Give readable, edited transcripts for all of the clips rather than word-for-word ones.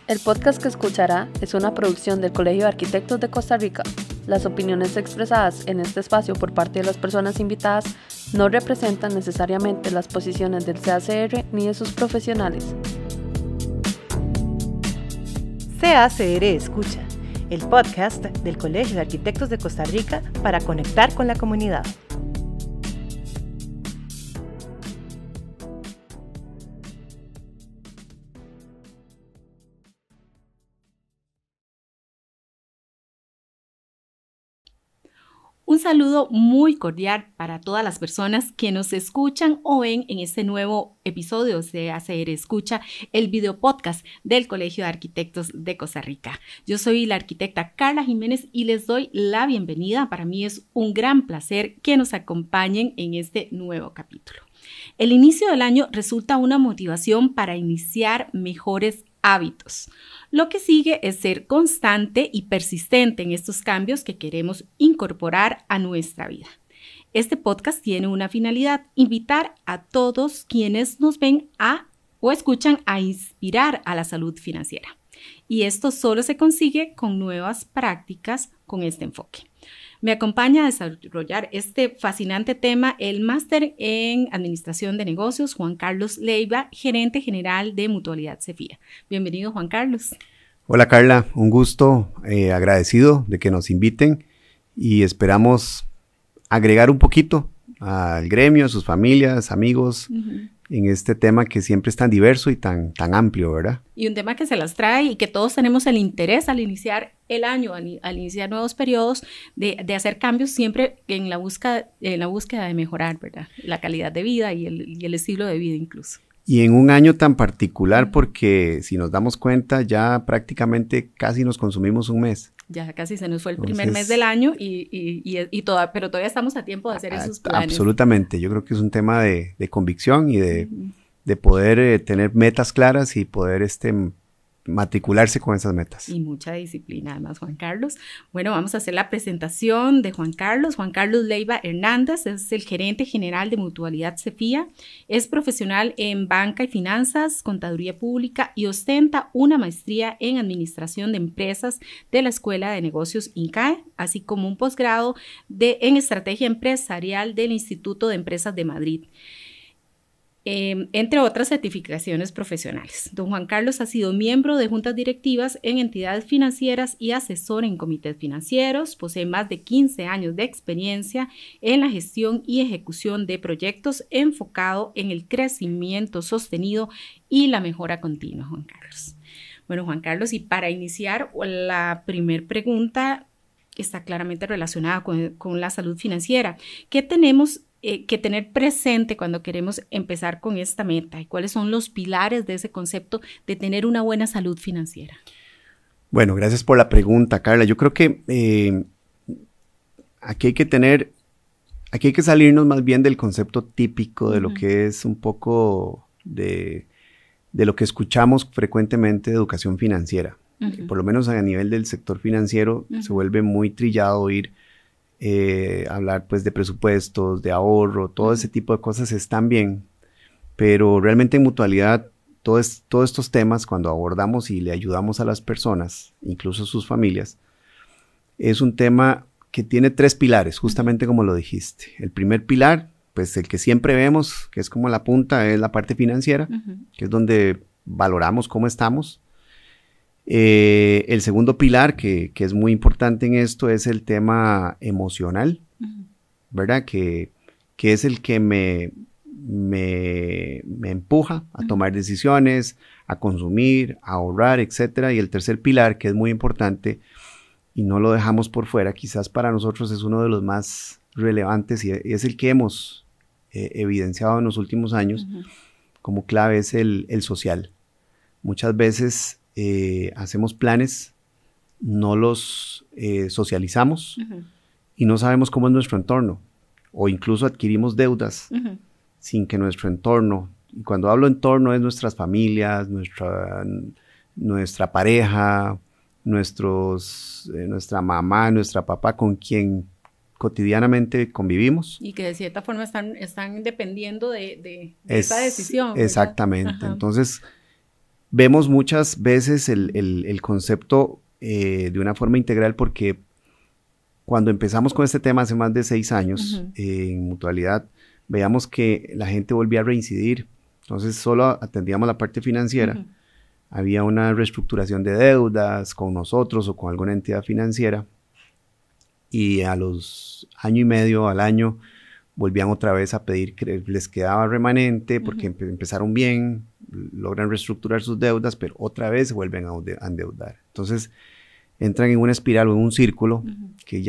El podcast que escuchará es una producción del Colegio de Arquitectos de Costa Rica. Las opiniones expresadas en este espacio por parte de las personas invitadas no representan necesariamente las posiciones del CACR ni de sus profesionales. CACR Escucha, el podcast del Colegio de Arquitectos de Costa Rica para conectar con la comunidad. Un saludo muy cordial para todas las personas que nos escuchan o ven en este nuevo episodio de CACR Escucha, el video podcast del Colegio de Arquitectos de Costa Rica. Yo soy la arquitecta Carla Jiménez y les doy la bienvenida. Para mí es un gran placer que nos acompañen en este nuevo capítulo. El inicio del año resulta una motivación para iniciar mejores hábitos. Lo que sigue es ser constante y persistente en estos cambios que queremos incorporar a nuestra vida. Este podcast tiene una finalidad: invitar a todos quienes nos ven o escuchan a inspirar a la salud financiera. Y esto solo se consigue con nuevas prácticas con este enfoque. Me acompaña a desarrollar este fascinante tema el máster en Administración de Negocios, Juan Carlos Leiva, gerente general de Mutualidad Cefía. Bienvenido, Juan Carlos. Hola Carla, un gusto, agradecido de que nos inviten y esperamos agregar un poquito al gremio, a sus familias, amigos, en este tema que siempre es tan diverso y tan amplio, ¿verdad? Y un tema que se las trae y que todos tenemos el interés al iniciar el año, al iniciar nuevos periodos, de hacer cambios siempre en la búsqueda de mejorar, ¿verdad? La calidad de vida y el estilo de vida incluso. Y en un año tan particular porque si nos damos cuenta ya prácticamente casi nos consumimos un mes. Ya casi se nos fue el primer mes del año pero todavía estamos a tiempo de hacer esos planes. Absolutamente, yo creo que es un tema de convicción y de poder tener metas claras y poder matricularse con esas metas. Y mucha disciplina además, Juan Carlos. Bueno, vamos a hacer la presentación de Juan Carlos. Juan Carlos Leiva Hernández es el gerente general de Mutualidad Cefía. Es profesional en banca y finanzas, contaduría pública y ostenta una maestría en administración de empresas de la Escuela de Negocios INCAE, así como un posgrado en estrategia empresarial del Instituto de Empresas de Madrid. Entre otras certificaciones profesionales. Don Juan Carlos ha sido miembro de juntas directivas en entidades financieras y asesor en comités financieros. Posee más de 15 años de experiencia en la gestión y ejecución de proyectos enfocado en el crecimiento sostenido y la mejora continua, Juan Carlos. Bueno, Juan Carlos, y para iniciar, la primera pregunta está claramente relacionada con la salud financiera. ¿Qué tenemos que tener presente cuando queremos empezar con esta meta? ¿Y cuáles son los pilares de ese concepto de tener una buena salud financiera? Bueno, gracias por la pregunta, Carla. Yo creo que aquí hay que salirnos más bien del concepto típico de lo que es un poco de lo que escuchamos frecuentemente de educación financiera. Por lo menos a nivel del sector financiero se vuelve muy trillado oír hablar pues de presupuestos, de ahorro, todo ese tipo de cosas están bien, pero realmente en mutualidad todos estos temas, cuando abordamos y le ayudamos a las personas, incluso a sus familias, es un tema que tiene 3 pilares, justamente como lo dijiste. El primer pilar, pues el que siempre vemos, que es como la punta, es la parte financiera, que es donde valoramos cómo estamos. El segundo pilar que es muy importante en esto es el tema emocional, ¿verdad? Que es el que me empuja a tomar decisiones, a consumir, a ahorrar, etcétera. Y el tercer pilar, que es muy importante y no lo dejamos por fuera, quizás para nosotros es uno de los más relevantes y es el que hemos evidenciado en los últimos años como clave, es el social. Muchas veces hacemos planes, no los socializamos y no sabemos cómo es nuestro entorno, o incluso adquirimos deudas sin que nuestro entorno, y cuando hablo entorno es nuestras familias, nuestra pareja, nuestra mamá, nuestra papá, con quien cotidianamente convivimos. Y que de cierta forma están dependiendo de esa decisión, ¿verdad? Exactamente. Entonces, vemos muchas veces el concepto de una forma integral, porque cuando empezamos con este tema hace más de 6 años, en Mutualidad, veíamos que la gente volvía a reincidir. Entonces solo atendíamos la parte financiera. Había una reestructuración de deudas con nosotros o con alguna entidad financiera. Y a los año y medio, al año, volvían otra vez a pedir que les quedaba remanente porque empezaron bien, logran reestructurar sus deudas, pero otra vez se vuelven a endeudar. Entonces entran en una espiral o en un círculo que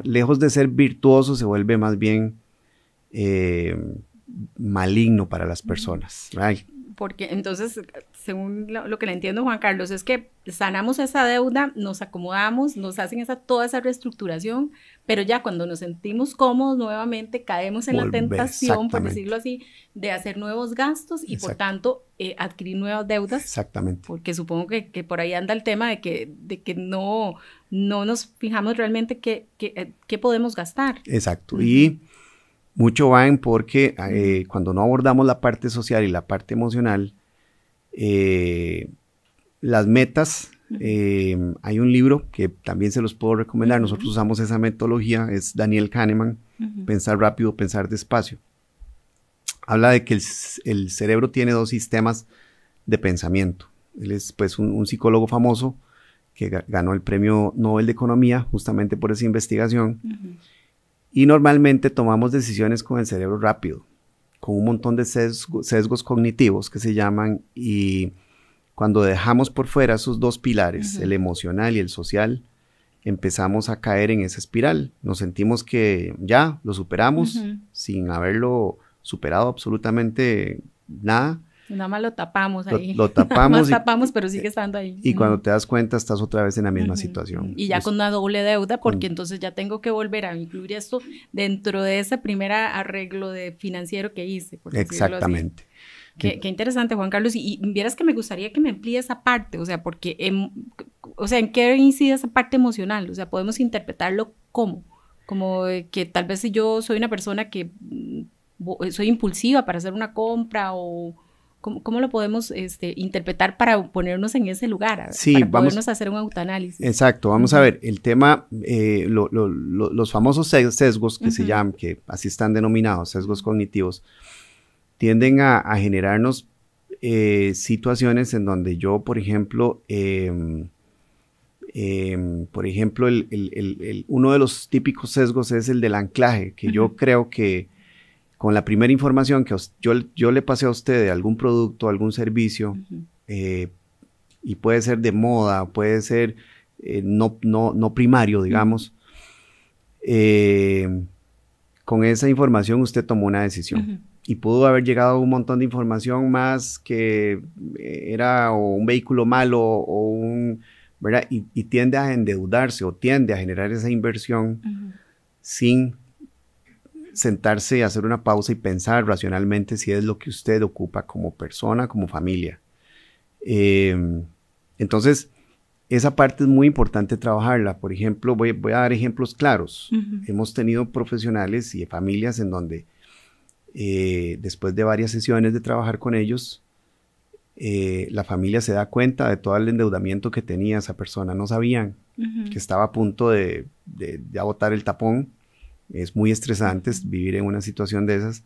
lejos de ser virtuoso, se vuelve más bien maligno para las personas. Right? Porque entonces, según lo que le entiendo, Juan Carlos, es que sanamos esa deuda, nos acomodamos, nos hacen toda esa reestructuración, pero ya cuando nos sentimos cómodos nuevamente caemos en la tentación, por decirlo así, de hacer nuevos gastos y por tanto adquirir nuevas deudas. Exactamente. Porque supongo que por ahí anda el tema de que no nos fijamos realmente qué podemos gastar. Exacto. Y mucho van porque cuando no abordamos la parte social y la parte emocional, las metas, hay un libro que también se los puedo recomendar, nosotros usamos esa metodología, es Daniel Kahneman, Pensar rápido, pensar despacio. Habla de que el cerebro tiene 2 sistemas de pensamiento. Él es pues un psicólogo famoso que ganó el premio Nobel de Economía justamente por esa investigación. Y normalmente tomamos decisiones con el cerebro rápido, con un montón de sesgos cognitivos que se llaman, y cuando dejamos por fuera esos 2 pilares, el emocional y el social, empezamos a caer en esa espiral. Nos sentimos que ya lo superamos sin haberlo superado absolutamente nada. Nada más lo tapamos ahí. Lo tapamos. Tapamos, pero sigue estando ahí. Y cuando te das cuenta, estás otra vez en la misma situación. Y ya con una doble deuda, porque entonces ya tengo que volver a incluir esto dentro de ese primer arreglo financiero que hice. Exactamente. Qué interesante, Juan Carlos. Y vieras que me gustaría que me amplíe esa parte, o sea, porque, ¿en qué incide esa parte emocional? O sea, podemos interpretarlo como que tal vez si yo soy una persona que soy impulsiva para hacer una compra o... ¿Cómo lo podemos interpretar para ponernos en ese lugar? Sí, para podernos hacer un autoanálisis. Exacto, vamos a ver, el tema, los famosos sesgos que se llaman, que así están denominados, sesgos cognitivos, tienden a generarnos situaciones en donde yo, por ejemplo, uno de los típicos sesgos es el del anclaje, que yo creo que con la primera información que yo le pasé a usted de algún producto, algún servicio, y puede ser de moda, puede ser no primario, digamos, con esa información usted tomó una decisión. Y pudo haber llegado a un montón de información más que era o un vehículo malo ¿verdad? Y tiende a endeudarse o tiende a generar esa inversión sin sentarse y hacer una pausa y pensar racionalmente si es lo que usted ocupa como persona, como familia. Entonces, esa parte es muy importante trabajarla. Por ejemplo, voy a dar ejemplos claros. Hemos tenido profesionales y familias en donde después de varias sesiones de trabajar con ellos, la familia se da cuenta de todo el endeudamiento que tenía esa persona. No sabían que estaba a punto de botar el tapón. Es muy estresante vivir en una situación de esas.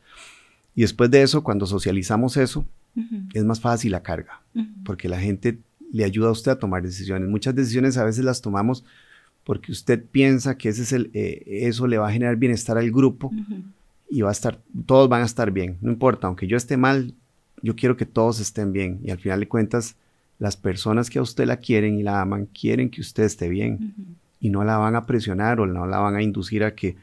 Y después de eso, cuando socializamos eso, es más fácil la carga, porque la gente le ayuda a usted a tomar decisiones. Muchas decisiones a veces las tomamos porque usted piensa que eso le va a generar bienestar al grupo y todos van a estar bien. No importa, aunque yo esté mal, yo quiero que todos estén bien. Y al final de cuentas, las personas que a usted la quieren y la aman, quieren que usted esté bien. Y no la van a presionar o no la van a inducir a que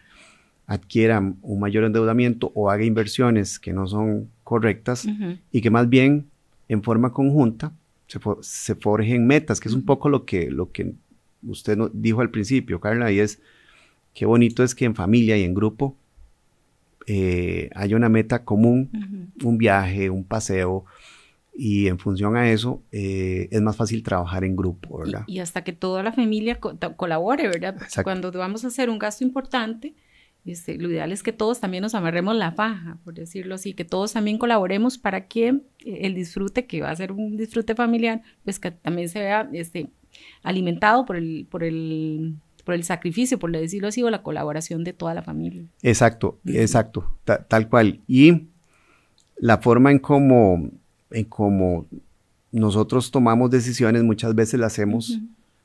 adquiera un mayor endeudamiento o haga inversiones que no son correctas y que más bien en forma conjunta se forjen metas, que es un poco lo que usted dijo al principio, Carla, y es qué bonito es que en familia y en grupo haya una meta común, un viaje, un paseo, y en función a eso es más fácil trabajar en grupo, ¿verdad? Y hasta que toda la familia colabore, ¿verdad? Cuando vamos a hacer un gasto importante, Lo ideal es que todos también nos amarremos la faja, por decirlo así, que todos también colaboremos para que el disfrute, que va a ser un disfrute familiar, pues que también se vea alimentado por el sacrificio, por decirlo así, o la colaboración de toda la familia. Exacto, exacto, tal cual. Y la forma en cómo nosotros tomamos decisiones muchas veces la hacemos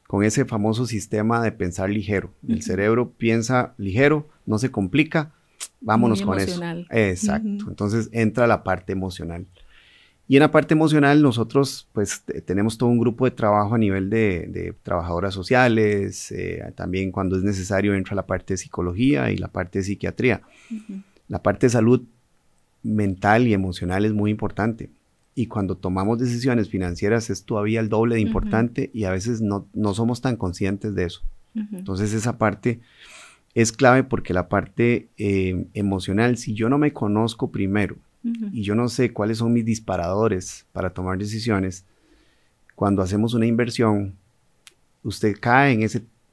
con ese famoso sistema de pensar ligero. El cerebro piensa ligero, no se complica, vámonos con eso. Exacto, entonces entra la parte emocional. Y en la parte emocional nosotros pues tenemos todo un grupo de trabajo a nivel de trabajadoras sociales, también cuando es necesario entra la parte de psicología y la parte de psiquiatría. La parte de salud mental y emocional es muy importante. Y cuando tomamos decisiones financieras es todavía el doble de importante y a veces no somos tan conscientes de eso. Entonces esa parte es clave porque la parte emocional, si yo no me conozco primero y yo no sé cuáles son mis disparadores para tomar decisiones, cuando hacemos una inversión, usted cae en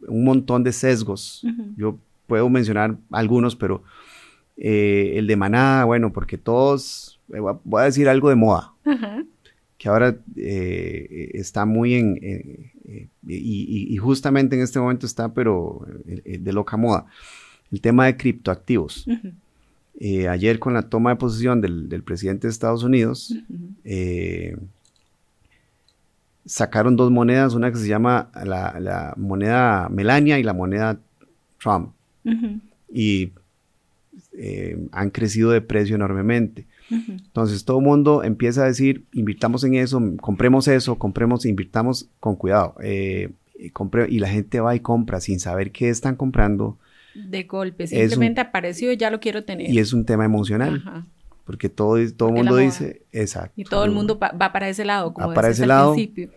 un montón de sesgos. Yo puedo mencionar algunos, pero el de manada, bueno, porque todos... Voy a decir algo de moda, que ahora está muy y justamente en este momento está, pero de loca moda, el tema de criptoactivos. Ayer con la toma de posesión del presidente de Estados Unidos, sacaron dos monedas, una que se llama la moneda Melania y la moneda Trump, y han crecido de precio enormemente. Entonces todo el mundo empieza a decir, invirtamos en eso, invirtamos con cuidado. Y la gente va y compra sin saber qué están comprando. De golpe, simplemente apareció y ya lo quiero tener. Y es un tema emocional. Porque todo el mundo dice, exacto. Y todo el mundo va para ese lado, como para ese lado. Principio.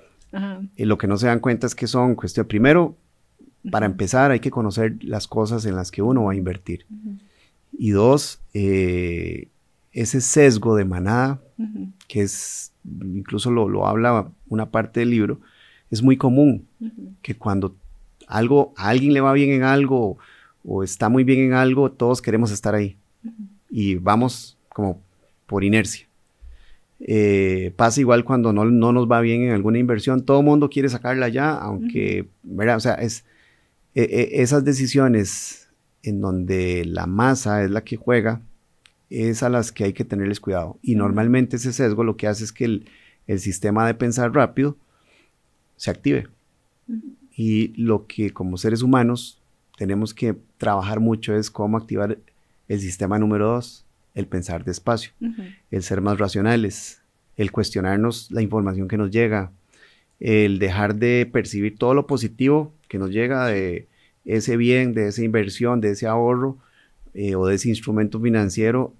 Y lo que no se dan cuenta es que son cuestiones. Primero, para empezar, hay que conocer las cosas en las que uno va a invertir. Y dos, ese sesgo de manada, que es, incluso lo habla una parte del libro, es muy común, que cuando a alguien le va bien en algo o está muy bien en algo, todos queremos estar ahí y vamos como por inercia. Pasa igual cuando no nos va bien en alguna inversión, todo el mundo quiere sacarla ya, aunque, ¿verdad? O sea, esas decisiones en donde la masa es la que juega, es a las que hay que tenerles cuidado. Y normalmente ese sesgo lo que hace es que el sistema de pensar rápido se active. Y lo que como seres humanos tenemos que trabajar mucho es cómo activar el sistema número 2, el pensar despacio, el ser más racionales, el cuestionarnos la información que nos llega, el dejar de percibir todo lo positivo que nos llega de ese bien, de esa inversión, de ese ahorro, o de ese instrumento financiero,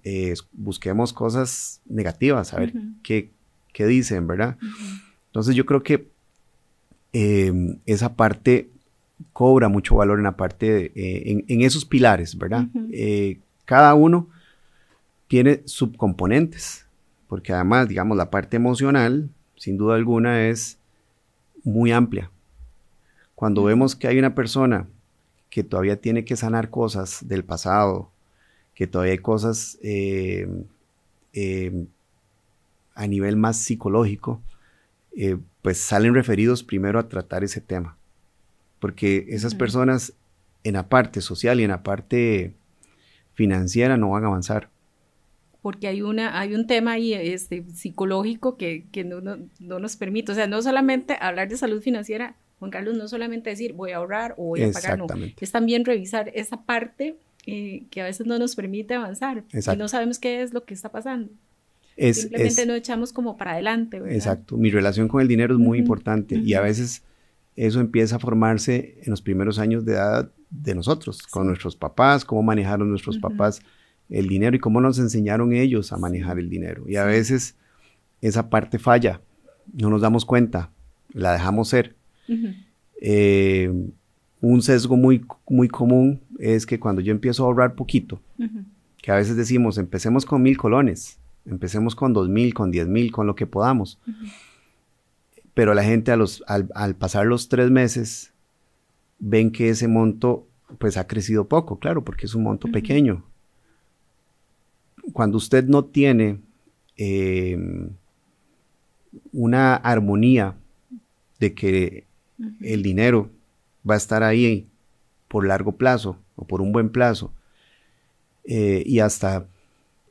busquemos cosas negativas, a ver qué dicen, ¿verdad? Entonces yo creo que esa parte cobra mucho valor en la parte, en esos pilares, ¿verdad? Cada uno tiene subcomponentes, porque además, digamos, la parte emocional, sin duda alguna, es muy amplia. Cuando vemos que hay una persona que todavía tiene que sanar cosas del pasado, que todavía hay cosas a nivel más psicológico, pues salen referidos primero a tratar ese tema. Porque esas personas en la parte social y en la parte financiera no van a avanzar. Porque hay un tema ahí psicológico que no nos permite, o sea, no solamente hablar de salud financiera, Juan Carlos, no solamente decir voy a ahorrar o voy a pagar, no, es también revisar esa parte que a veces no nos permite avanzar. Exacto. Y no sabemos qué es lo que está pasando. Simplemente nos echamos como para adelante, ¿verdad? Exacto, mi relación con el dinero es muy importante y a veces eso empieza a formarse en los primeros años de edad de nosotros, con nuestros papás, cómo manejaron nuestros papás el dinero y cómo nos enseñaron ellos a manejar el dinero. Y a veces esa parte falla, no nos damos cuenta, la dejamos ser. Un sesgo muy, muy común es que cuando yo empiezo a ahorrar poquito, que a veces decimos, empecemos con 1,000 colones, empecemos con 2,000, con 10,000, con lo que podamos. Pero la gente al pasar los 3 meses, ven que ese monto pues ha crecido poco, claro, porque es un monto pequeño. Cuando usted no tiene una armonía de que el dinero va a estar ahí por largo plazo o por un buen plazo, y hasta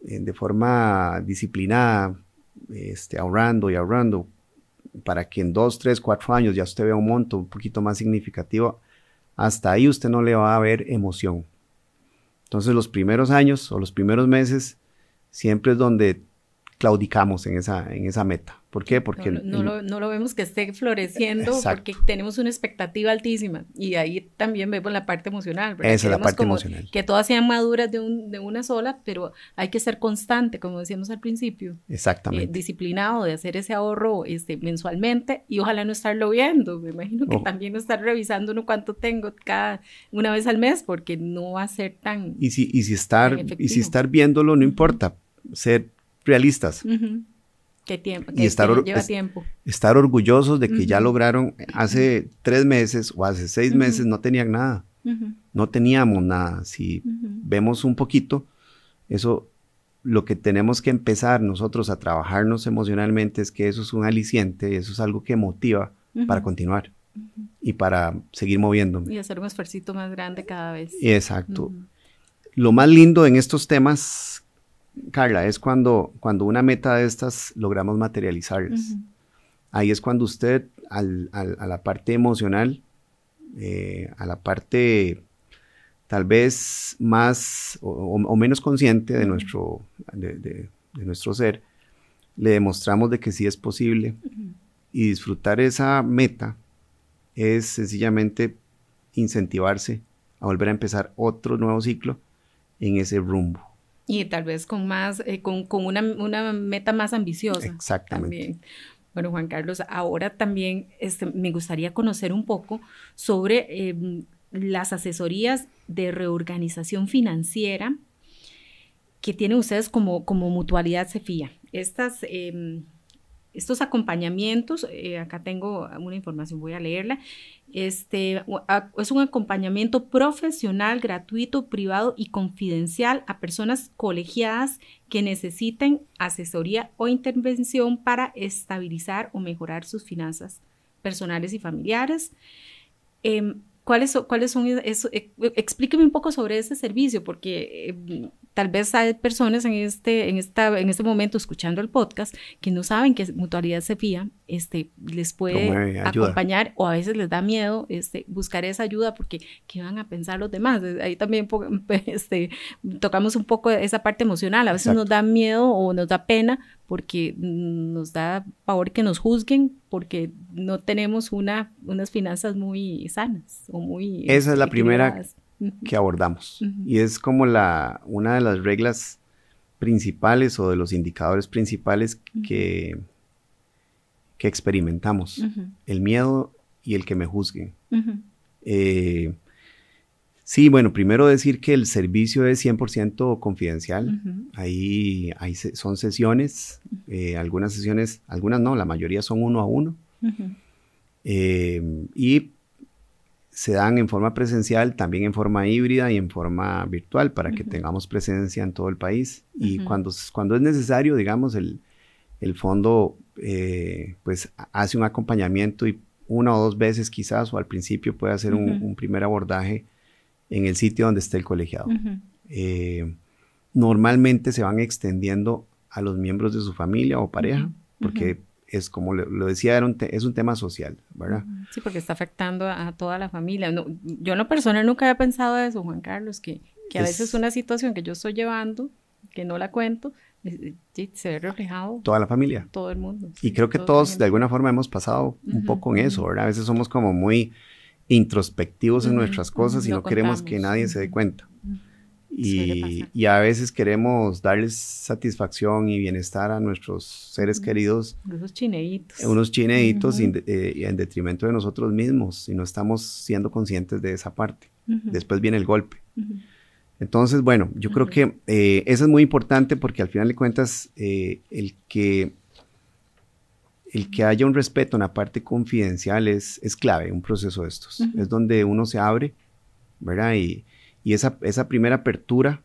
de forma disciplinada, ahorrando y ahorrando, para que en 2, 3, 4 años ya usted vea un monto un poquito más significativo, hasta ahí usted no le va a ver emoción. Entonces los primeros años o los primeros meses siempre es donde claudicamos en esa meta. ¿Por qué? Porque no lo vemos que esté floreciendo. Exacto. Porque tenemos una expectativa altísima y ahí también vemos la parte emocional, ¿verdad? Esa es la parte emocional. Que todas sean maduras de una sola, pero hay que ser constante, como decíamos al principio. Exactamente. Disciplinado de hacer ese ahorro mensualmente y ojalá no estarlo viendo. Me imagino que también no estar revisando cuánto tengo una vez al mes, porque no va a ser tan y si estar viéndolo no importa, ser realistas. ¿Qué tiempo? Y lleva tiempo. Estar orgullosos de que ya lograron. Hace 3 meses o hace 6 meses no tenían nada. No teníamos nada. Si vemos un poquito, eso, lo que tenemos que empezar nosotros a trabajarnos emocionalmente es que eso es un aliciente, eso es algo que motiva para continuar y para seguir moviéndome. Y hacer un esfuercito más grande cada vez. Exacto. Lo más lindo en estos temas, Carla, es cuando una meta de estas logramos materializarlas. Ahí es cuando usted a la parte emocional, a la parte tal vez más o menos consciente de nuestro ser, le demostramos de que sí es posible. Y disfrutar esa meta es sencillamente incentivarse a volver a empezar otro nuevo ciclo en ese rumbo. Y tal vez con una meta más ambiciosa. Exactamente. También. Bueno, Juan Carlos, ahora también me gustaría conocer un poco sobre las asesorías de reorganización financiera que tienen ustedes como Mutualidad Cefía. Estos acompañamientos, acá tengo una información, voy a leerla. Es un acompañamiento profesional, gratuito, privado y confidencial a personas colegiadas que necesiten asesoría o intervención para estabilizar o mejorar sus finanzas personales y familiares. ¿Cuáles son eso? Explíqueme un poco sobre ese servicio, porque tal vez hay personas en este momento escuchando el podcast que no saben que Mutualidad Cefía les puede acompañar, o a veces les da miedo buscar esa ayuda porque ¿qué van a pensar los demás? Ahí también tocamos un poco esa parte emocional. A veces Exacto. Nos da miedo o nos da pena porque nos da pavor que nos juzguen porque no tenemos unas finanzas muy sanas o muy Esa es la primera que abordamos y es como una de las reglas principales o de los indicadores principales que experimentamos, el miedo y el que me juzguen. Sí, bueno, primero decir que el servicio es 100% confidencial. Ahí son sesiones, algunas no, la mayoría son 1 a 1. Y se dan en forma presencial, también en forma híbrida y en forma virtual para que tengamos presencia en todo el país. Y cuando es necesario, digamos, el fondo pues hace un acompañamiento y 1 o 2 veces quizás, o al principio puede hacer un primer abordaje en el sitio donde esté el colegiado. Normalmente se van extendiendo a los miembros de su familia o pareja, porque es como lo decía, es un tema social, ¿verdad? Sí, porque está afectando a toda la familia. No, yo en lo personal nunca había pensado eso, Juan Carlos, que a veces una situación que yo estoy llevando, que no la cuento, se ve reflejado. Toda la familia. Todo el mundo. Sí, y creo que todos de alguna forma hemos pasado un poco en eso, ¿verdad? A veces somos como muy introspectivos en nuestras cosas y no queremos que nadie se dé cuenta. Y a veces queremos darles satisfacción y bienestar a nuestros seres queridos. Unos chineitos. Unos chineitos y en detrimento de nosotros mismos, y no estamos siendo conscientes de esa parte. Después viene el golpe. Entonces, bueno, yo creo que eso es muy importante porque al final de cuentas el que haya un respeto en la parte confidencial es clave en un proceso de estos. Es donde uno se abre ¿verdad? Y esa primera apertura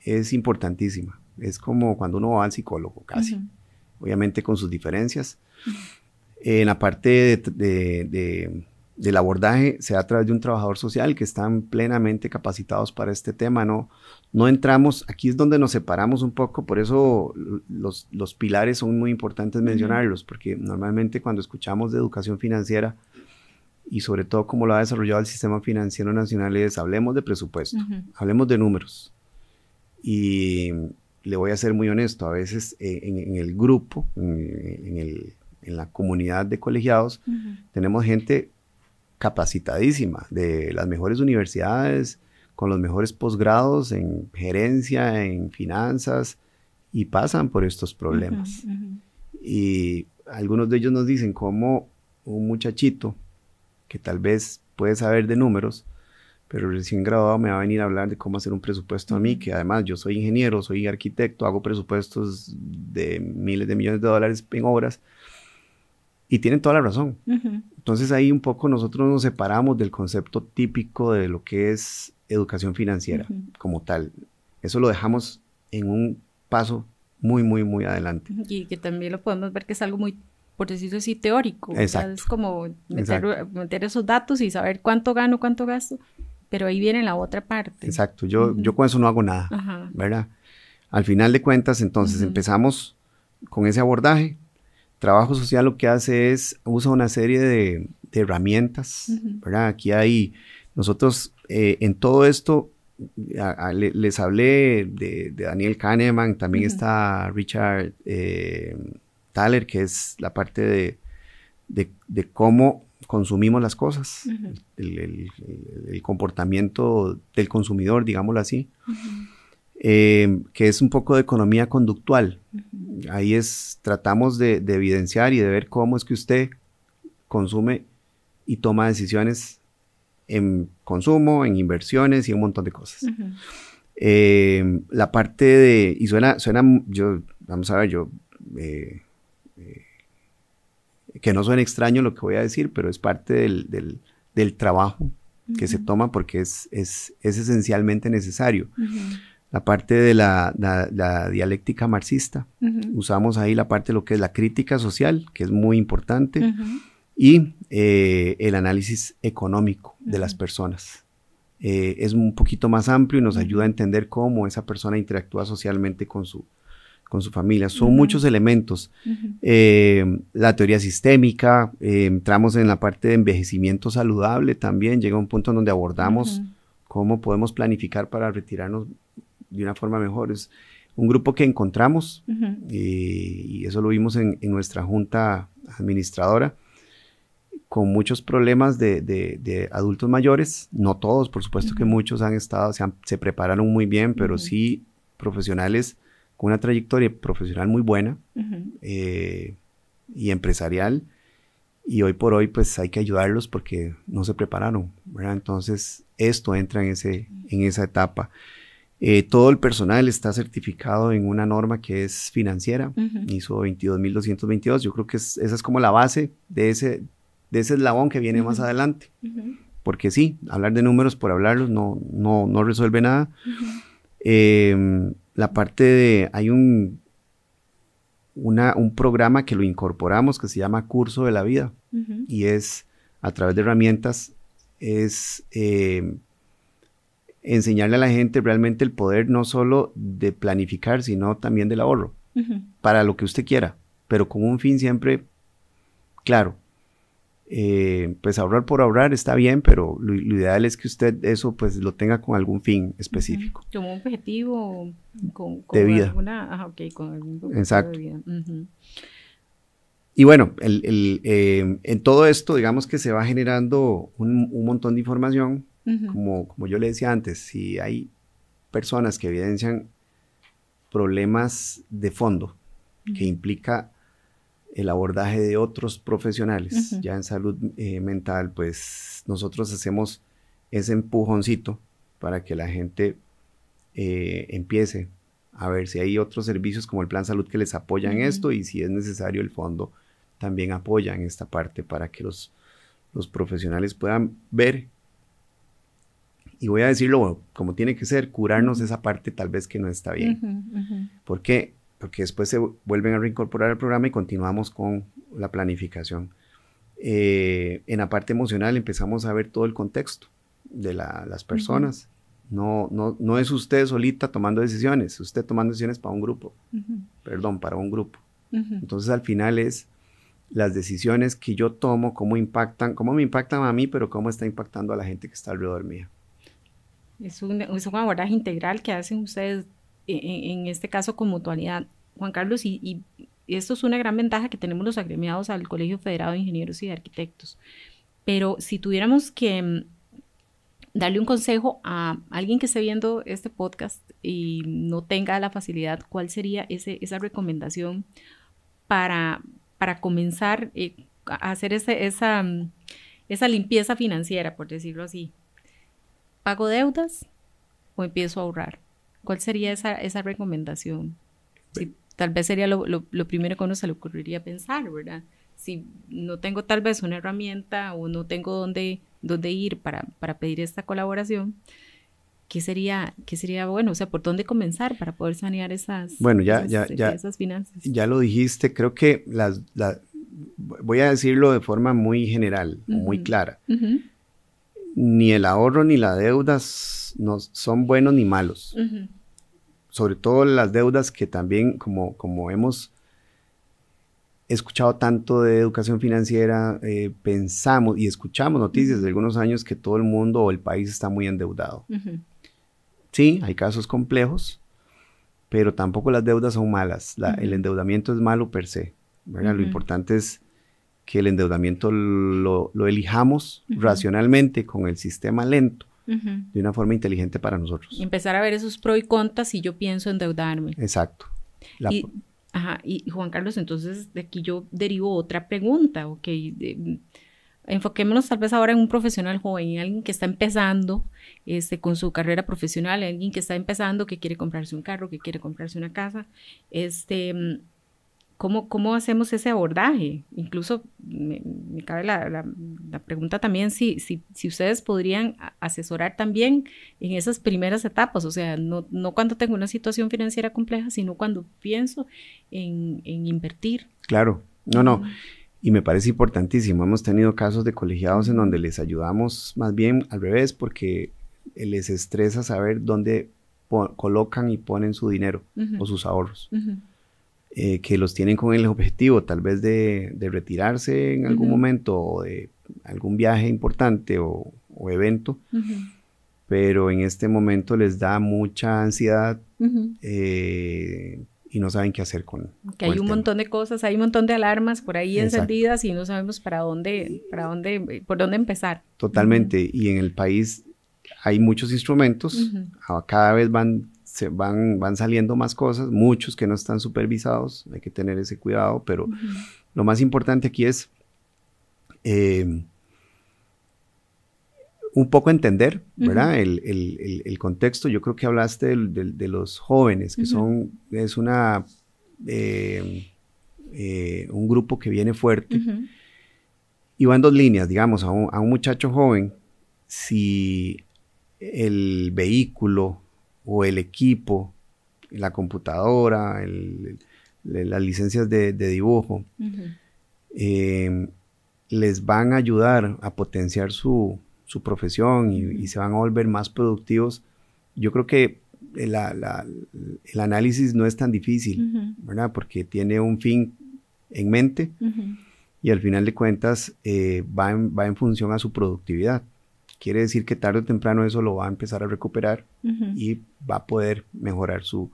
es importantísima. Es como cuando uno va al psicólogo, casi. Ujú. Obviamente con sus diferencias. En la parte del abordaje se da a través de un trabajador social que están plenamente capacitados para este tema. No entramos, aquí es donde nos separamos un poco, por eso los pilares son muy importantes mencionarlos, porque normalmente cuando escuchamos de educación financiera y sobre todo cómo lo ha desarrollado el sistema financiero nacional es hablemos de presupuesto, hablemos de números. Y le voy a ser muy honesto, a veces en el grupo, en la comunidad de colegiados, tenemos gente capacitadísima de las mejores universidades, con los mejores posgrados en gerencia, en finanzas, y pasan por estos problemas. Y algunos de ellos nos dicen cómo un muchachito que tal vez puede saber de números, pero recién graduado me va a venir a hablar de cómo hacer un presupuesto a mí, que además yo soy ingeniero, soy arquitecto, hago presupuestos de miles de millones de dólares en obras, y tienen toda la razón. Entonces ahí un poco nosotros nos separamos del concepto típico de lo que es educación financiera como tal. Eso lo dejamos en un paso muy, muy, muy adelante. Y que también lo podemos ver que es algo muy, por decirlo así, teórico. Exacto. Es como meter esos datos y saber cuánto gano, cuánto gasto, pero ahí viene la otra parte. Exacto. Yo con eso no hago nada, ¿verdad? Al final de cuentas, entonces empezamos con ese abordaje. Trabajo social lo que hace es, usa una serie de herramientas, ¿verdad? Aquí hay, nosotros en todo esto, les hablé de Daniel Kahneman, también está Richard Thaler, que es la parte de cómo consumimos las cosas, el comportamiento del consumidor, digámoslo así. Que es un poco de economía conductual. Ahí tratamos de evidenciar y de ver cómo es que usted consume y toma decisiones en consumo, en inversiones y un montón de cosas. La parte de, y suena vamos a ver, que no suene extraño lo que voy a decir, pero es parte del trabajo que se toma porque es esencialmente necesario. La parte de la dialéctica marxista, usamos ahí la parte de lo que es la crítica social, que es muy importante, y el análisis económico de las personas. Es un poquito más amplio y nos ayuda a entender cómo esa persona interactúa socialmente con su familia. Son muchos elementos. La teoría sistémica, entramos en la parte de envejecimiento saludable también, llega un punto en donde abordamos cómo podemos planificar para retirarnos de una forma mejor. Es un grupo que encontramos y eso lo vimos en nuestra junta administradora, con muchos problemas de adultos mayores, no todos, por supuesto que muchos se prepararon muy bien, pero sí profesionales con una trayectoria profesional muy buena y empresarial, y hoy por hoy pues hay que ayudarlos porque no se prepararon, ¿verdad? Entonces esto entra en esa etapa. Todo el personal está certificado en una norma que es financiera, ISO 22222. Yo creo que esa es como la base de ese eslabón que viene más adelante. Porque sí, hablar de números por hablarlos no resuelve nada. La parte hay un programa que lo incorporamos que se llama Curso de la Vida, y es a través de herramientas, enseñarle a la gente realmente el poder no solo de planificar, sino también del ahorro, para lo que usted quiera, pero con un fin siempre claro. Pues ahorrar por ahorrar está bien, pero lo ideal es que usted eso pues lo tenga con algún fin específico. Como un objetivo con de vida. Con algún objetivo. Exacto. De vida. Y bueno, en todo esto, digamos que se va generando un montón de información. Como yo le decía antes, si hay personas que evidencian problemas de fondo que implica el abordaje de otros profesionales ya en salud mental, pues nosotros hacemos ese empujoncito para que la gente empiece a ver si hay otros servicios como el Plan Salud que les apoyan en esto, y si es necesario el fondo también apoya en esta parte para que los profesionales puedan ver y voy a decirlo como tiene que ser, curarnos esa parte tal vez que no está bien. ¿Por qué? Porque después se vuelven a reincorporar al programa y continuamos con la planificación. En la parte emocional empezamos a ver todo el contexto de las personas. No es usted solita tomando decisiones, usted tomando decisiones para un grupo. Para un grupo. Entonces al final es las decisiones que yo tomo, cómo me impactan a mí, pero cómo está impactando a la gente que está alrededor mío. Es un abordaje integral que hacen ustedes, en este caso con mutualidad, Juan Carlos, y esto es una gran ventaja que tenemos los agremiados al Colegio Federado de Ingenieros y de Arquitectos. Pero si tuviéramos que darle un consejo a alguien que esté viendo este podcast y no tenga la facilidad, ¿cuál sería esa recomendación para comenzar a hacer esa limpieza financiera, por decirlo así? ¿Pago deudas o empiezo a ahorrar? ¿Cuál sería esa recomendación? Sí, tal vez sería lo primero que a uno se le ocurriría pensar, ¿verdad? Si no tengo tal vez una herramienta o no tengo dónde ir para pedir esta colaboración, ¿qué sería bueno? O sea, ¿por dónde comenzar para poder sanear esas finanzas? Ya lo dijiste, creo que voy a decirlo de forma muy general, muy clara. Ni el ahorro ni las deudas no son buenos ni malos. Sobre todo las deudas que también, como hemos escuchado tanto de educación financiera, pensamos y escuchamos noticias de algunos años que todo el mundo o el país está muy endeudado. Sí, hay casos complejos, pero tampoco las deudas son malas. El endeudamiento es malo per se, ¿verdad? Lo importante es que el endeudamiento lo elijamos racionalmente con el sistema lento, de una forma inteligente para nosotros. Y empezar a ver esos pros y contras si yo pienso endeudarme. Exacto. Y Juan Carlos, entonces de aquí yo derivo otra pregunta, enfoquémonos tal vez ahora en un profesional joven, en alguien que está empezando con su carrera profesional, alguien que está empezando, que quiere comprarse un carro, que quiere comprarse una casa, ¿cómo hacemos ese abordaje? Incluso me cabe la pregunta también si ustedes podrían asesorar también en esas primeras etapas, o sea, no cuando tengo una situación financiera compleja, sino cuando pienso en invertir. Claro, no. Y me parece importantísimo. Hemos tenido casos de colegiados en donde les ayudamos más bien al revés, porque les estresa saber dónde colocan y ponen su dinero o sus ahorros. Que los tienen con el objetivo tal vez de retirarse en algún momento o de algún viaje importante o evento, pero en este momento les da mucha ansiedad y no saben qué hacer con que hay un montón de cosas, hay un montón de alarmas por ahí encendidas y no sabemos por dónde empezar. Totalmente, y en el país hay muchos instrumentos, cada vez van saliendo más cosas, muchos que no están supervisados, hay que tener ese cuidado, pero lo más importante aquí es un poco entender, ¿verdad? El contexto. Yo creo que hablaste de los jóvenes, que es un grupo que viene fuerte, y va en dos líneas, digamos, a un muchacho joven, si el vehículo o el equipo, la computadora, las licencias de dibujo, les van a ayudar a potenciar su profesión y se van a volver más productivos. Yo creo que el análisis no es tan difícil, ¿verdad? Porque tiene un fin en mente y al final de cuentas va en función a su productividad. Quiere decir que tarde o temprano eso lo va a empezar a recuperar y va a poder mejorar su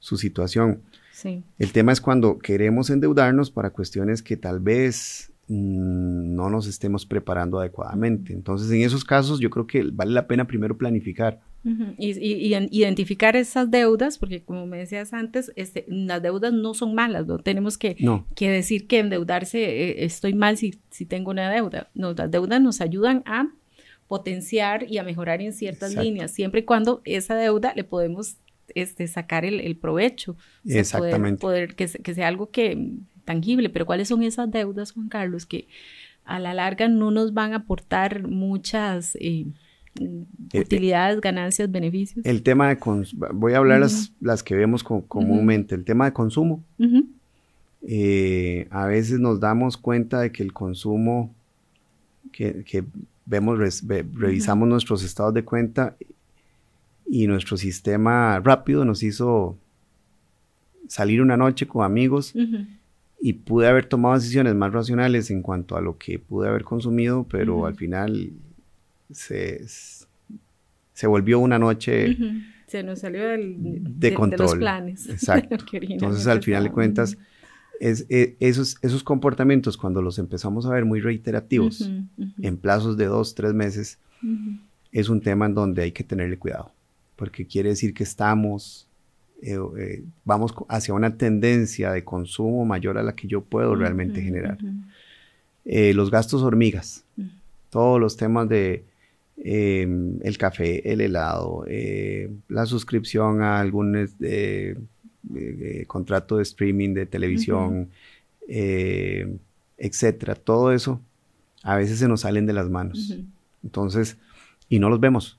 situación. Sí. El tema es cuando queremos endeudarnos para cuestiones que tal vez no nos estemos preparando adecuadamente. Entonces, en esos casos yo creo que vale la pena primero planificar. Y identificar esas deudas, porque como me decías antes, las deudas no son malas, no tenemos que decir que endeudarse estoy mal si tengo una deuda. No, las deudas nos ayudan a potenciar y a mejorar en ciertas líneas, siempre y cuando esa deuda le podemos sacar el provecho. O sea, exactamente. Poder que sea algo tangible, pero ¿cuáles son esas deudas, Juan Carlos, que a la larga no nos van a aportar muchas utilidades, ganancias, beneficios. El tema de voy a hablar las que vemos comúnmente. El tema de consumo. A veces nos damos cuenta de que el consumo que vemos, revisamos nuestros estados de cuenta y nuestro sistema rápido nos hizo salir una noche con amigos y pude haber tomado decisiones más racionales en cuanto a lo que pude haber consumido, pero al final se volvió una noche se nos salió de control. De los planes. Exacto. Entonces al final de cuentas esos comportamientos, cuando los empezamos a ver muy reiterativos en plazos de 2, 3 meses, es un tema en donde hay que tenerle cuidado, porque quiere decir que vamos hacia una tendencia de consumo mayor a la que yo puedo realmente generar. Los gastos hormigas, todos los temas de el café, el helado, la suscripción a algún contrato de streaming de televisión, etcétera, todo eso a veces se nos salen de las manos. Entonces, y no los vemos.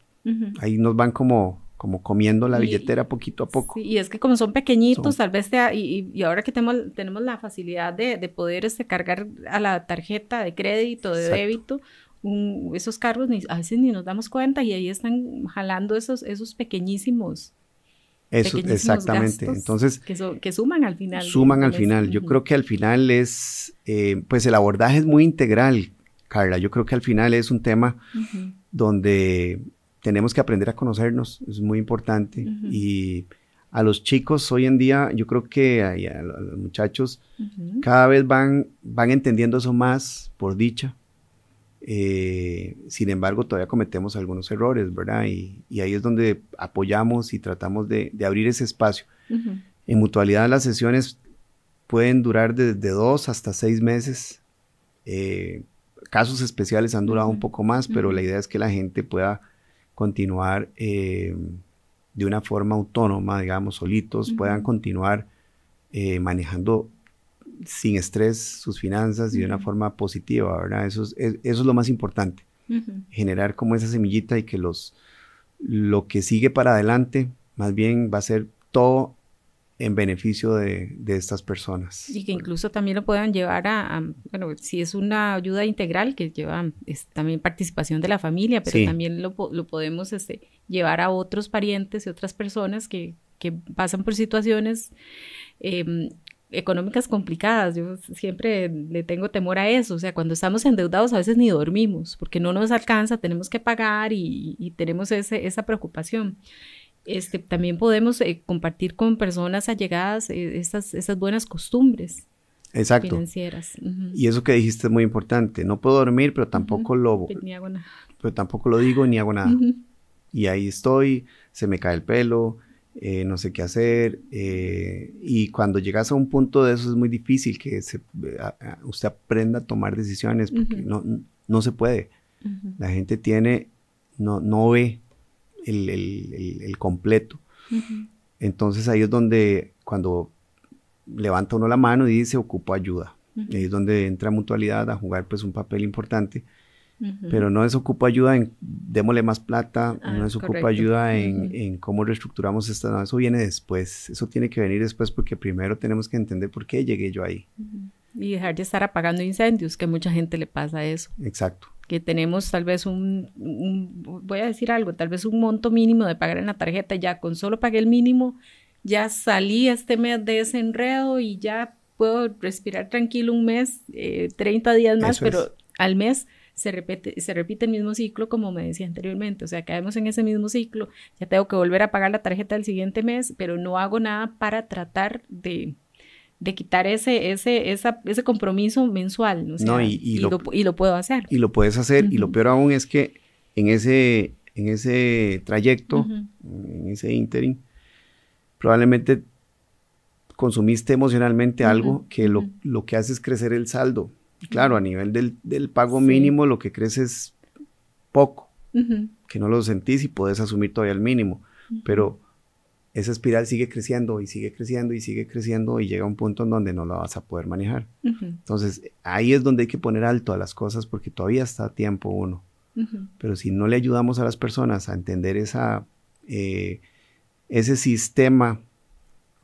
Ahí nos van como comiendo la billetera poquito a poco. Sí, y es que como son pequeñitos, tal vez y ahora que tenemos la facilidad de poder cargar a la tarjeta de crédito, de débito, esos cargos a veces ni nos damos cuenta y ahí están jalando esos pequeñísimos. Eso, exactamente. Entonces, que suman al final. Suman al final. Yo creo que al final es, pues el abordaje es muy integral, Carla. Yo creo que al final es un tema donde tenemos que aprender a conocernos, es muy importante. Y a los chicos hoy en día, yo creo que a los muchachos cada vez van entendiendo eso más, por dicha. Sin embargo, todavía cometemos algunos errores, ¿verdad? Y ahí es donde apoyamos y tratamos de abrir ese espacio. En mutualidad, las sesiones pueden durar desde 2 hasta 6 meses. Casos especiales han durado un poco más, pero la idea es que la gente pueda continuar de una forma autónoma, digamos, solitos, puedan continuar manejando sin estrés sus finanzas y de una forma positiva, ¿verdad? Eso es lo más importante, generar como esa semillita y que lo que sigue para adelante más bien va a ser todo en beneficio de estas personas. Y que incluso también lo puedan llevar bueno, si es una ayuda integral que lleva también participación de la familia, pero también lo podemos llevar a otros parientes y otras personas que pasan por situaciones económicas complicadas. Yo siempre le tengo temor a eso, o sea, cuando estamos endeudados a veces ni dormimos, porque no nos alcanza, tenemos que pagar y tenemos esa preocupación. También podemos compartir con personas allegadas esas buenas costumbres financieras. Y eso que dijiste es muy importante. No puedo dormir, pero tampoco ni hago nada. Pero tampoco lo digo ni hago nada. Y ahí estoy, se me cae el pelo, no sé qué hacer. Y cuando llegas a un punto de eso es muy difícil que usted aprenda a tomar decisiones, porque no se puede. La gente no ve el completo. Entonces ahí es donde cuando levanta uno la mano y dice ocupo ayuda, ahí es donde entra mutualidad a jugar pues un papel importante, pero no es ocupo ayuda en démosle más plata, no es ocupo ayuda en cómo reestructuramos esta, no, eso viene después, eso tiene que venir después, porque primero tenemos que entender por qué llegué yo ahí. Y dejar de estar apagando incendios, que a mucha gente le pasa eso. Exacto. Que tenemos tal vez voy a decir algo, tal vez un monto mínimo de pagar en la tarjeta, ya con solo pagué el mínimo, ya salí este mes de ese enredo y ya puedo respirar tranquilo un mes, 30 días más, pero al mes se repite el mismo ciclo, como me decía anteriormente, o sea, caemos en ese mismo ciclo, ya tengo que volver a pagar la tarjeta del siguiente mes, pero no hago nada para tratar de quitar ese compromiso mensual, ¿no? O sea, no, y lo puedo hacer. Y lo puedes hacer, y lo peor aún es que en ese trayecto, en ese ínterin, probablemente consumiste emocionalmente algo que lo que hace es crecer el saldo. Claro, a nivel del pago mínimo lo que crece es poco, que no lo sentís y podés asumir todavía el mínimo, pero esa espiral sigue creciendo y sigue creciendo y sigue creciendo y llega a un punto en donde no la vas a poder manejar. Entonces, ahí es donde hay que poner alto a las cosas porque todavía está a tiempo uno Pero si no le ayudamos a las personas a entender ese sistema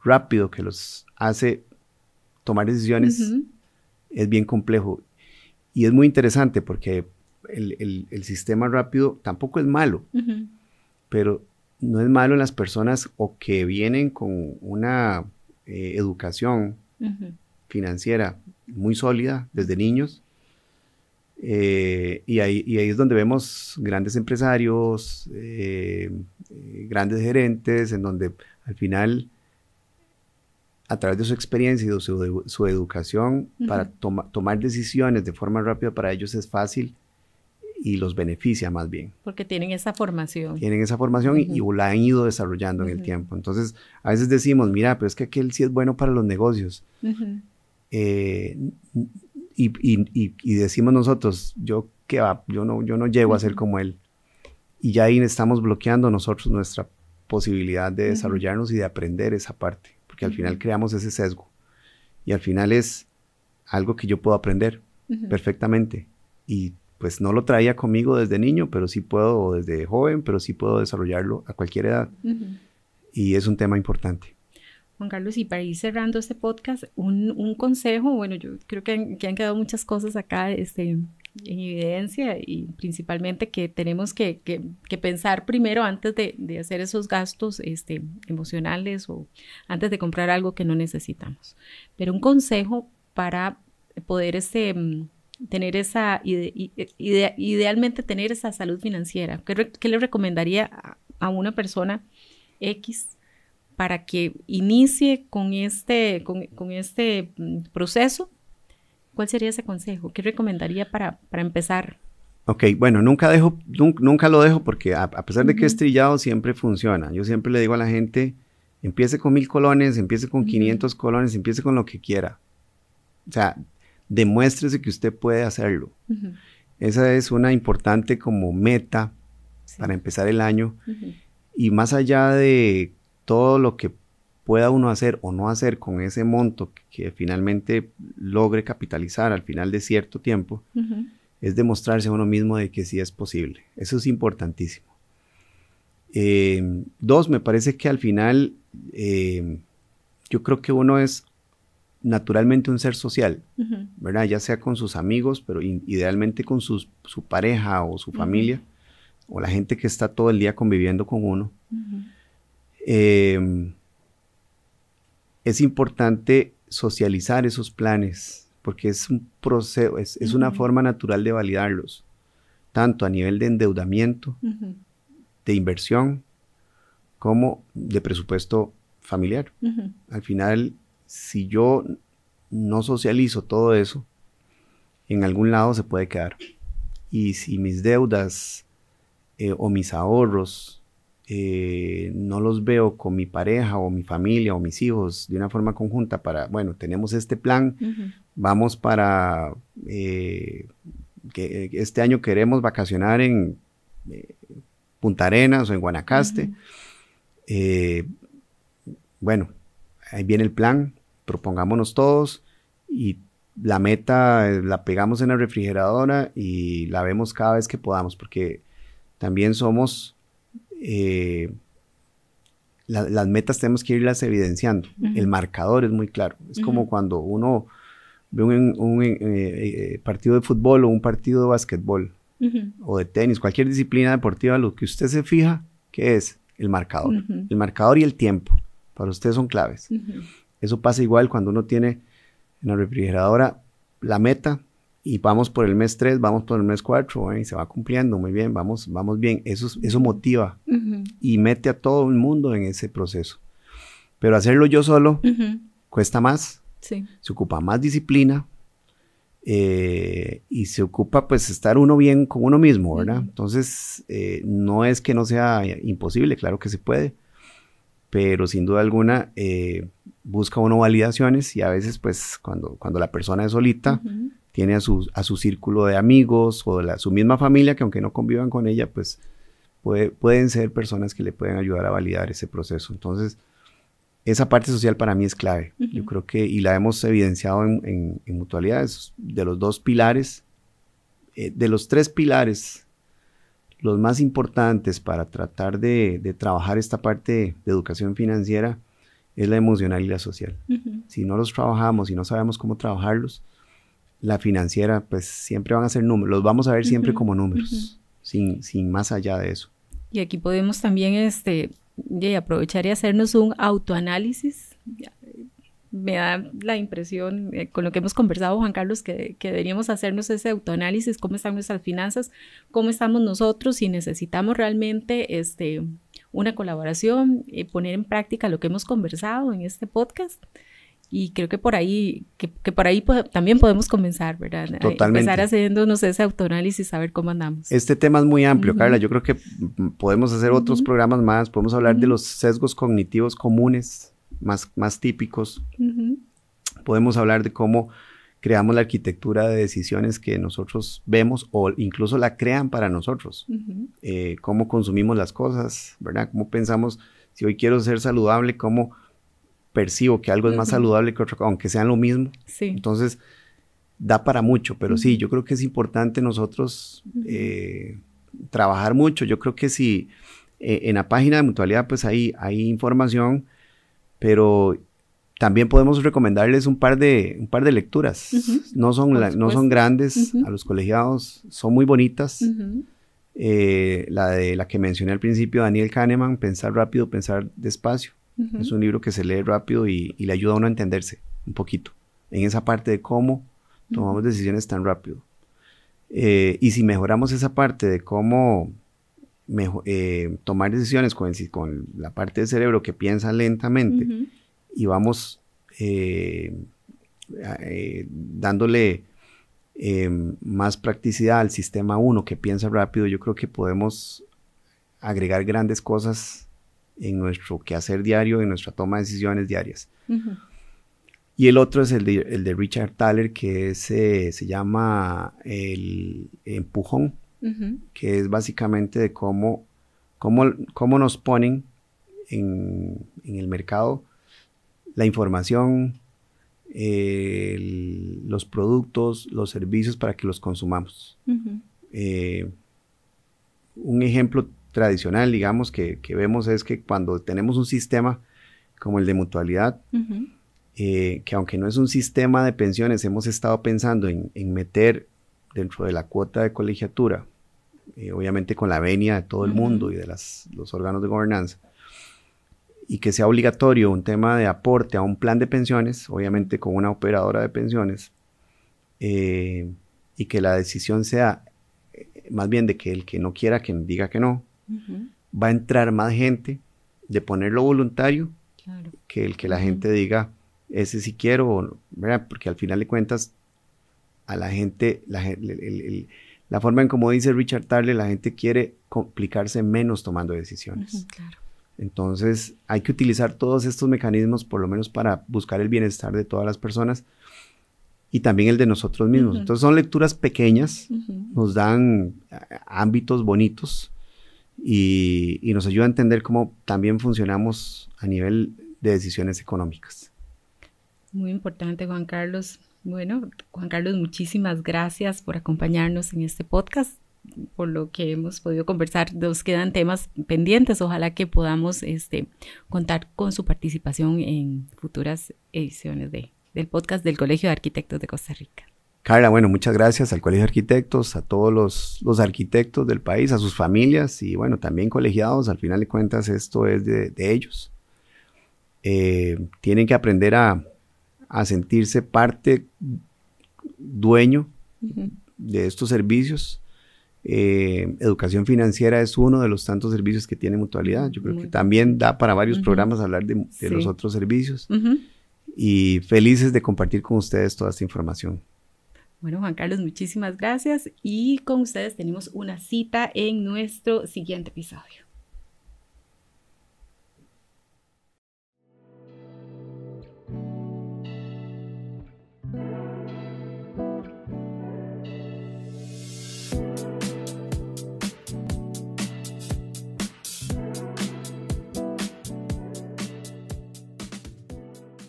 rápido que los hace tomar decisiones, es bien complejo. Y es muy interesante porque el sistema rápido tampoco es malo, pero no es malo en las personas o que vienen con una educación financiera muy sólida desde niños. Y ahí es donde vemos grandes empresarios, grandes gerentes, en donde al final, a través de su experiencia y de su educación, para tomar decisiones de forma rápida, para ellos es fácil y los beneficia más bien. Porque tienen esa formación. Tienen esa formación y la han ido desarrollando en el tiempo. Entonces, a veces decimos, mira, pero es que aquel sí es bueno para los negocios. Y decimos nosotros, yo no llego a ser como él. Y ya ahí estamos bloqueando nosotros nuestra posibilidad de desarrollarnos y de aprender esa parte. Porque al final creamos ese sesgo. Y al final es algo que yo puedo aprender perfectamente. Y pues no lo traía conmigo desde niño, pero sí puedo, o desde joven, pero sí puedo desarrollarlo a cualquier edad. Y es un tema importante. Juan Carlos, y para ir cerrando este podcast, un consejo, bueno, yo creo que han quedado muchas cosas acá en evidencia, y principalmente que tenemos que pensar primero antes de hacer esos gastos emocionales o antes de comprar algo que no necesitamos. Pero un consejo para poder tener idealmente tener esa salud financiera. ¿Qué le recomendaría a una persona X para que inicie con este proceso? ¿Cuál sería ese consejo? ¿Qué recomendaría para empezar? Ok, bueno, nunca lo dejo porque a pesar de que es trillado, siempre funciona. Yo siempre le digo a la gente, empiece con 1,000 colones, empiece con 500 colones, empiece con lo que quiera. O sea, demuéstrese que usted puede hacerlo. Esa es una importante como meta para empezar el año. Y más allá de todo lo que pueda uno hacer o no hacer con ese monto que finalmente logre capitalizar al final de cierto tiempo, es demostrarse a uno mismo de que sí es posible. Eso es importantísimo. 2, me parece que al final yo creo que uno es naturalmente un ser social, ¿verdad? Ya sea con sus amigos, pero idealmente con su pareja o su familia, o la gente que está todo el día conviviendo con uno. Es importante socializar esos planes, porque es un proceso, es una forma natural de validarlos, tanto a nivel de endeudamiento, de inversión, como de presupuesto familiar. Al final, si yo no socializo todo eso, en algún lado se puede quedar. Y si mis deudas o mis ahorros no los veo con mi pareja o mi familia o mis hijos de una forma conjunta para, bueno, tenemos este plan, vamos para que este año queremos vacacionar en Punta Arenas o en Guanacaste. Bueno, ahí viene el plan, propongámonos todos y la meta la pegamos en la refrigeradora y la vemos cada vez que podamos, porque también somos las metas tenemos que irlas evidenciando. El marcador es muy claro. Es como cuando uno ve un partido de fútbol o un partido de básquetbol o de tenis, cualquier disciplina deportiva, lo que usted se fija, ¿qué es? El marcador. El marcador y el tiempo, para usted son claves. Eso pasa igual cuando uno tiene en la refrigeradora la meta y vamos por el mes 3, vamos por el mes 4, y se va cumpliendo, muy bien, vamos bien. Eso motiva y mete a todo el mundo en ese proceso. Pero hacerlo yo solo cuesta más, se ocupa más disciplina y se ocupa pues estar uno bien con uno mismo, ¿verdad? Entonces, no es que no sea imposible, claro que se puede, pero sin duda alguna busca uno validaciones y a veces pues cuando la persona es solita, tiene a su círculo de amigos o su misma familia que aunque no convivan con ella, pues pueden ser personas que le pueden ayudar a validar ese proceso. Entonces, esa parte social para mí es clave. Yo creo que, y la hemos evidenciado en mutualidades, de los 2 pilares, de los 3 pilares los más importantes para tratar de trabajar esta parte de educación financiera es la emocional y la social. Si no los trabajamos, si no sabemos cómo trabajarlos, la financiera pues siempre van a ser números, los vamos a ver siempre como números, sin más allá de eso. Y aquí podemos también aprovechar y hacernos un autoanálisis. Me da la impresión, con lo que hemos conversado, Juan Carlos, que deberíamos hacernos ese autoanálisis, cómo están nuestras finanzas, cómo estamos nosotros, si necesitamos realmente una colaboración, poner en práctica lo que hemos conversado en este podcast. Y creo que por ahí, también podemos comenzar, ¿verdad? Totalmente. Empezar haciéndonos ese autoanálisis, saber cómo andamos. Este tema es muy amplio, Carla. Yo creo que podemos hacer otros programas más. Podemos hablar de los sesgos cognitivos comunes, más típicos. Podemos hablar de cómo creamos la arquitectura de decisiones que nosotros vemos o incluso la crean para nosotros. Cómo consumimos las cosas, ¿verdad? Cómo pensamos, si hoy quiero ser saludable, cómo percibo que algo es más saludable que otro, aunque sean lo mismo. Sí. Entonces, da para mucho, pero sí, yo creo que es importante nosotros trabajar mucho. Yo creo que si en la página de Mutualidad, pues hay información, pero también podemos recomendarles un par de lecturas. No son grandes, a los colegiados, son muy bonitas. La que mencioné al principio, Daniel Kahneman, Pensar rápido, pensar despacio. Es un libro que se lee rápido y le ayuda a uno a entenderse un poquito en esa parte de cómo tomamos decisiones tan rápido. Y si mejoramos esa parte de cómo tomar decisiones con la parte del cerebro que piensa lentamente y vamos dándole más practicidad al sistema 1 que piensa rápido, yo creo que podemos agregar grandes cosas en nuestro quehacer diario, en nuestra toma de decisiones diarias. Y el otro es el de Richard Thaler, que se llama el empujón, que es básicamente de cómo nos ponen en el mercado la información, los productos, los servicios para que los consumamos. Un ejemplo tradicional, digamos, que vemos es que cuando tenemos un sistema como el de Mutualidad, que aunque no es un sistema de pensiones, hemos estado pensando en meter dentro de la cuota de colegiatura, obviamente con la venia de todo el mundo y de los órganos de gobernanza, y que sea obligatorio un tema de aporte a un plan de pensiones, obviamente con una operadora de pensiones, y que la decisión sea más bien de que el que no quiera, que diga que no, va a entrar más gente de ponerlo voluntario, que el que la gente diga, ese sí quiero, ¿verdad? Porque al final de cuentas, a la gente, la forma en como dice Richard Thaler, la gente quiere complicarse menos tomando decisiones. Entonces, hay que utilizar todos estos mecanismos, por lo menos para buscar el bienestar de todas las personas y también el de nosotros mismos. Entonces, son lecturas pequeñas, nos dan ámbitos bonitos y nos ayuda a entender cómo también funcionamos a nivel de decisiones económicas. Muy importante, Juan Carlos. Bueno, Juan Carlos, muchísimas gracias por acompañarnos en este podcast, por lo que hemos podido conversar. Nos quedan temas pendientes. Ojalá que podamos contar con su participación en futuras ediciones del podcast del Colegio de Arquitectos de Costa Rica. Carla, bueno, muchas gracias al Colegio de Arquitectos, a todos los arquitectos del país, a sus familias y bueno, también colegiados. Al final de cuentas esto es de ellos. Tienen que aprender a sentirse parte, dueño de estos servicios. Educación financiera es uno de los tantos servicios que tiene Mutualidad. Yo creo que también da para varios programas hablar de los otros servicios. Y felices de compartir con ustedes toda esta información. Bueno, Juan Carlos, muchísimas gracias y con ustedes tenemos una cita en nuestro siguiente episodio.